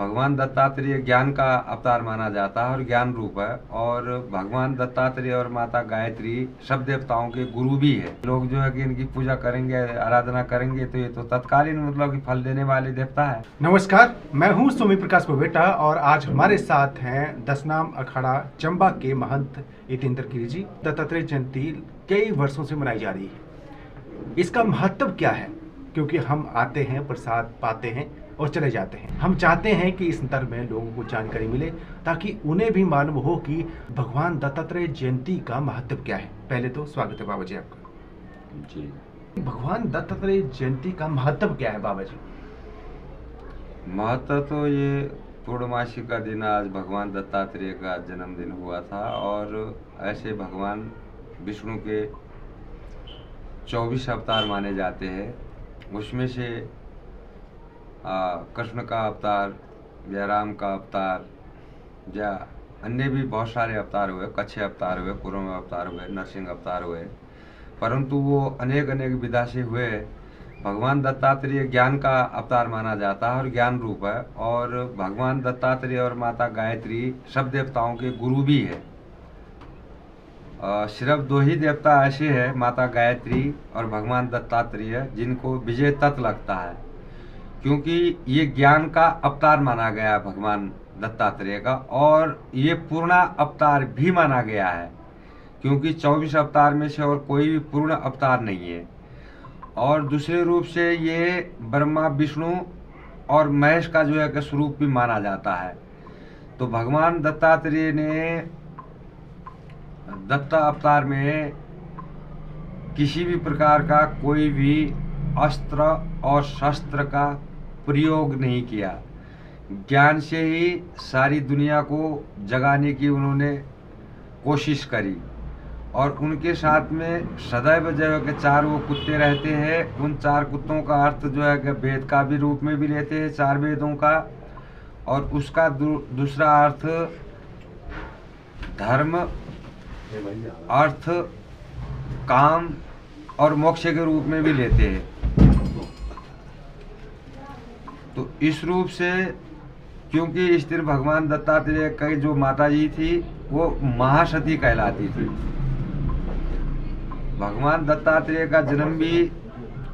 भगवान दत्तात्रेय ज्ञान का अवतार माना जाता है और ज्ञान रूप है। और भगवान दत्तात्रेय और माता गायत्री सब देवताओं के गुरु भी है। लोग जो है कि इनकी पूजा करेंगे, आराधना करेंगे तो ये तो तत्कालीन मतलब कि फल देने वाले देवता है। नमस्कार, मैं हूं सूमी प्रकाश पवेटा और आज हमारे साथ हैं दशनाम अखाड़ा चंबा के महंत यतीन्द्र गिरी जी। दत्तात्रेय जयंती कई वर्षों से मनाई जा रही है। इसका महत्व क्या है? क्योंकि हम आते हैं, प्रसाद पाते हैं और चले जाते हैं। हम चाहते हैं कि इस संदर्भ में लोगों को जानकारी मिले ताकि उन्हें भी मालूम हो कि भगवान दत्तात्रेय जयंती का महत्व क्या है। पहले तो स्वागत है बाबा जी आपका। जी, भगवान दत्तात्रेय जयंती का महत्व क्या है बाबा जी? महत्व तो ये पूर्णमासी का दिन आज भगवान दत्तात्रेय का जन्मदिन हुआ था। और ऐसे भगवान विष्णु के 24 अवतार माने जाते हैं। उसमें से कृष्ण का अवतार या राम का अवतार या अन्य भी बहुत सारे अवतार हुए, कच्छे अवतार हुए, कुरम अवतार हुए, नरसिंह अवतार हुए, परंतु वो अनेक अनेक विधा से हुए। भगवान दत्तात्रेय ज्ञान का अवतार माना जाता है और ज्ञान रूप है। और भगवान दत्तात्रेय और माता गायत्री सब देवताओं के गुरु भी है। सिर्फ दो ही देवता ऐसे हैं, माता गायत्री और भगवान दत्तात्रेय, जिनको विजय तत्व लगता है, क्योंकि ये ज्ञान का अवतार माना गया है भगवान दत्तात्रेय का। और ये पूर्ण अवतार भी माना गया है, क्योंकि 24 अवतार में से और कोई भी पूर्ण अवतार नहीं है। और दूसरे रूप से ये ब्रह्मा, विष्णु और महेश का जो है कि स्वरूप भी माना जाता है। तो भगवान दत्तात्रेय ने दत्ता अवतार में किसी भी प्रकार का कोई भी अस्त्र और शस्त्र का प्रयोग नहीं किया। ज्ञान से ही सारी दुनिया को जगाने की उन्होंने कोशिश करी। और उनके साथ में सदैव जो है कि 4 वो कुत्ते रहते हैं। उन 4 कुत्तों का अर्थ जो है कि वेद का भी रूप में भी लेते हैं, 4 वेदों का। और उसका दूसरा अर्थ धर्म, अर्थ, काम और मोक्ष के रूप में भी लेते हैं। तो इस रूप से, क्योंकि इस दिन भगवान दत्तात्रेय की जो माता जी थी वो महासती कहलाती थी। भगवान दत्तात्रेय का जन्म भी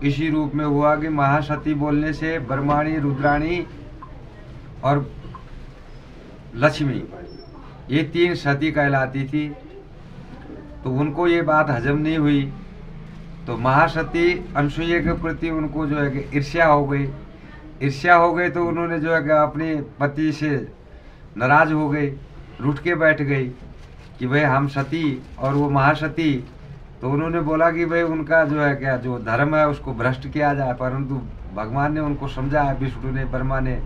इसी रूप में हुआ कि महासती बोलने से ब्रह्माणी, रुद्राणी और लक्ष्मी, ये 3 सती कहलाती थी। तो उनको ये बात हजम नहीं हुई, तो महासती अनसुईया के प्रति उनको जो है कि ईर्ष्या हो गई। तो उन्होंने जो है कि अपने पति से नाराज हो गई, रूठ के बैठ गई कि भाई हम सती और वो महासती। तो उन्होंने बोला कि भाई उनका जो है क्या जो धर्म है उसको भ्रष्ट किया जाए। परंतु भगवान ने उनको समझाया, विष्णु ने, ब्रह्मा ने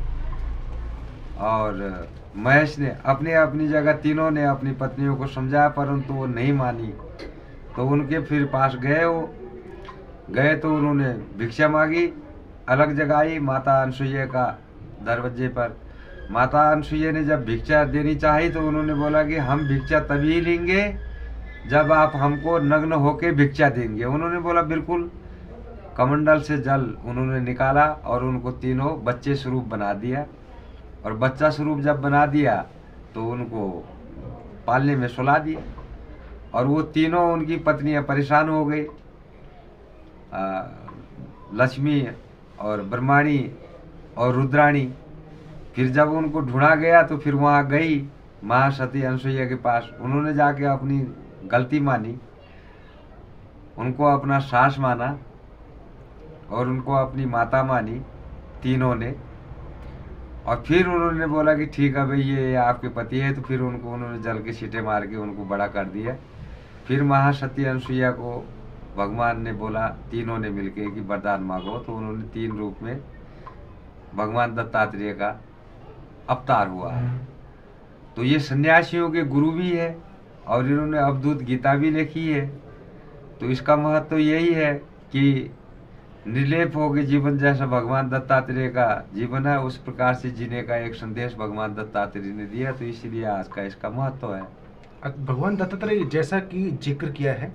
और महेश ने अपनी अपनी जगह, तीनों ने अपनी पत्नियों को समझाया, परंतु वो नहीं मानी। तो उनके फिर पास गए तो उन्होंने भिक्षा मांगी, अलग जगाई माता अनसुईया का दरवाजे पर। माता अनसुईया ने जब भिक्षा देनी चाही तो उन्होंने बोला कि हम भिक्षा तभी लेंगे जब आप हमको नग्न होके भिक्षा देंगे। उन्होंने बोला बिल्कुल। कमंडल से जल उन्होंने निकाला और उनको तीनों बच्चे स्वरूप बना दिया। और बच्चा स्वरूप जब बना दिया तो उनको पालने में सुला दिया। और वो तीनों उनकी पत्नियां परेशान हो गई, लक्ष्मी और ब्रह्माणी और रुद्राणी। फिर जब उनको ढूंढा गया तो फिर वहाँ गई महासती अनसुईया के पास। उन्होंने जाके अपनी गलती मानी, उनको अपना सास माना और उनको अपनी माता मानी, तीनों ने। और फिर उन्होंने बोला कि ठीक है भाई ये आपके पति है। तो फिर उन्होंने जल के सीटे मार के उनको बड़ा कर दिया। फिर महासती अनसुईया को भगवान ने बोला, तीनों ने मिलके कि वरदान मांगो। तो उन्होंने 3 रूप में भगवान दत्तात्रेय का अवतार हुआ है। तो ये सन्यासियों के गुरु भी है और इन्होंने अवधूत गीता भी लिखी है। तो इसका महत्व तो यही है कि निर्लेप हो के जीवन जैसा भगवान दत्तात्रेय का जीवन है उस प्रकार से जीने का एक संदेश भगवान दत्तात्रेय ने दिया। तो इसीलिए आज का इसका महत्व है। भगवान दत्तात्रेय जैसा कि जिक्र किया है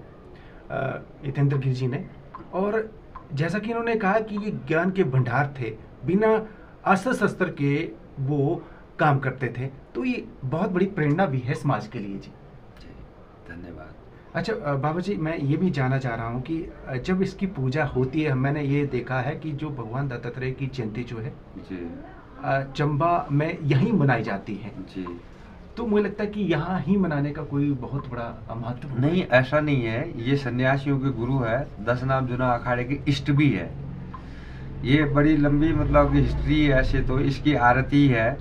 यतीन्द्र गिरी जी ने, और जैसा कि इन्होंने कहा कि ये ज्ञान के भंडार थे, बिना अस्त्र शस्त्र के वो काम करते थे। तो ये बहुत बड़ी प्रेरणा भी है समाज के लिए जी। जी, धन्यवाद। अच्छा बाबा जी, मैं ये भी जानना चाह रहा हूँ कि जब इसकी पूजा होती है, मैंने ये देखा है कि जो भगवान दत्तात्रेय की जयंती जो है जी चंबा में यहीं मनाई जाती है। जी। तो मुझे लगता है कि यहाँ ही मनाने का कोई बहुत बड़ा महत्व होगा। नहीं, ऐसा नहीं है। ये सन्यासियों के गुरु है, 10 नाम जुना अखाड़े के इष्ट भी है। ये बड़ी लंबी मतलब की हिस्ट्री है। ऐसे तो इसकी आरती है,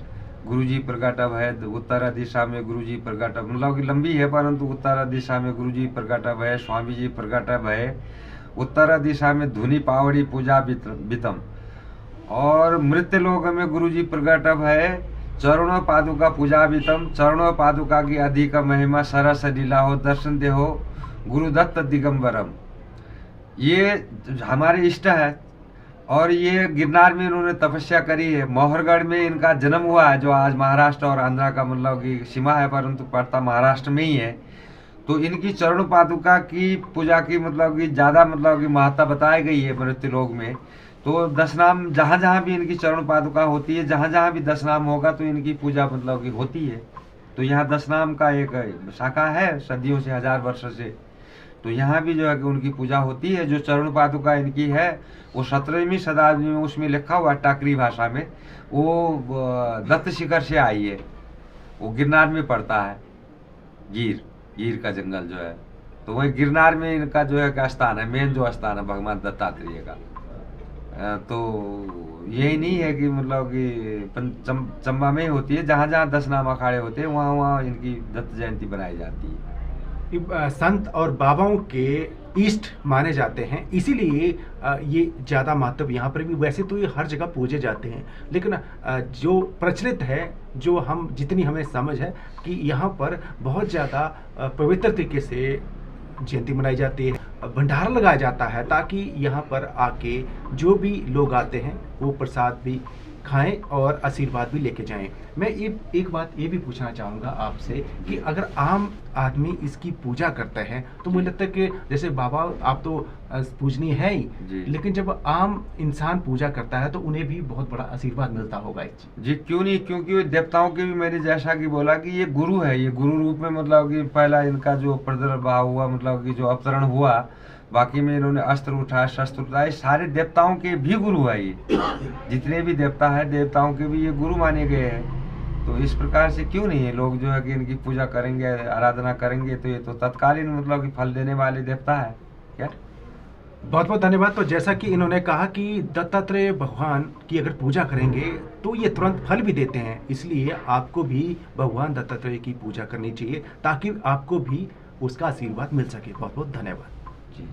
गुरुजी प्रगटव है, उत्तर दिशा में गुरुजी प्रगटव, मतलब की लंबी है परंतु उत्तर दिशा में गुरुजी प्रगटव है, स्वामी जी प्रगटव है। उत्तर दिशा में धुनी पावड़ी पूजा बितम, और मृत्यु लोक में गुरुजी प्रगटव है, चरणों पादुका पूजा बितम, चरणों पादुका की अधिक महिमा सरस लीला हो, दर्शन दे हो गुरुदत्त दिगंबरम। ये हमारे इष्ट है और ये गिरनार में इन्होंने तपस्या करी है। मोहरगढ़ में इनका जन्म हुआ है, जो आज महाराष्ट्र और आंध्रा का मतलब की सीमा है, परंतु पड़ता महाराष्ट्र में ही है। तो इनकी चरण पादुका की पूजा की मतलब की ज़्यादा मतलब की महत्ता बताई गई है मृत्यु लोक में। तो 10 नाम जहाँ जहाँ भी इनकी चरण पादुका होती है, जहाँ जहाँ भी 10 नाम होगा तो इनकी पूजा मतलब की होती है। तो यहाँ 10 नाम का एक शाखा है सदियों से, 1000 वर्ष से। तो यहाँ भी जो है कि उनकी पूजा होती है। जो चरण पादुका इनकी है वो 17वीं शताब्दी में उसमें लिखा हुआ टाकरी भाषा में, वो दत्त शिखर से आई है। वो गिरनार में पड़ता है, गिर का जंगल जो है, तो वही गिरनार में इनका जो है का स्थान है, मेन जो स्थान है भगवान दत्तात्रेय का। तो यही नहीं है कि मतलब कि चंबा में ही होती है, जहाँ जहाँ 10 नाम अखाड़े होते हैं वहाँ वहाँ इनकी दत्त जयंती बनाई जाती है। संत और बाबाओं के इष्ट माने जाते हैं, इसीलिए ये ज़्यादा महत्व यहाँ पर भी। वैसे तो ये हर जगह पूजे जाते हैं, लेकिन जो प्रचलित है, जो हम जितनी हमें समझ है कि यहाँ पर बहुत ज़्यादा पवित्र तरीके से जयंती मनाई जाती है, भंडारा लगाया जाता है, ताकि यहाँ पर आके जो भी लोग आते हैं वो प्रसाद भी खाएं और आशीर्वाद भी लेके जाएं। मैं एक बात ये भी पूछना चाहूँगा आपसे कि अगर आम आदमी इसकी पूजा करता है तो मुझे लगता है कि जैसे बाबा आप तो पूजनीय है ही, लेकिन जब आम इंसान पूजा करता है तो उन्हें भी बहुत बड़ा आशीर्वाद मिलता होगा जी। क्यों नहीं, क्योंकि देवताओं के भी मैंने जैसा कि बोला कि ये गुरु है, ये गुरु रूप में मतलब कि पहला इनका जो प्रादुर्भाव हुआ, मतलब कि जो अवतरण हुआ, बाकी में इन्होंने अस्त्र उठाया, शस्त्र उठाए, सारे देवताओं के भी गुरु है। ये जितने भी देवता है, देवताओं के भी ये गुरु माने गए हैं। तो इस प्रकार से क्यों नहीं है, लोग जो है कि इनकी पूजा करेंगे, आराधना करेंगे, तो ये तो तत्कालीन मतलब कि फल देने वाले देवता है क्या। बहुत बहुत धन्यवाद। तो जैसा कि इन्होंने कहा कि दत्तात्रेय भगवान की अगर पूजा करेंगे तो ये तुरंत फल भी देते हैं, इसलिए आपको भी भगवान दत्तात्रेय की पूजा करनी चाहिए ताकि आपको भी उसका आशीर्वाद मिल सके। बहुत बहुत धन्यवाद जी।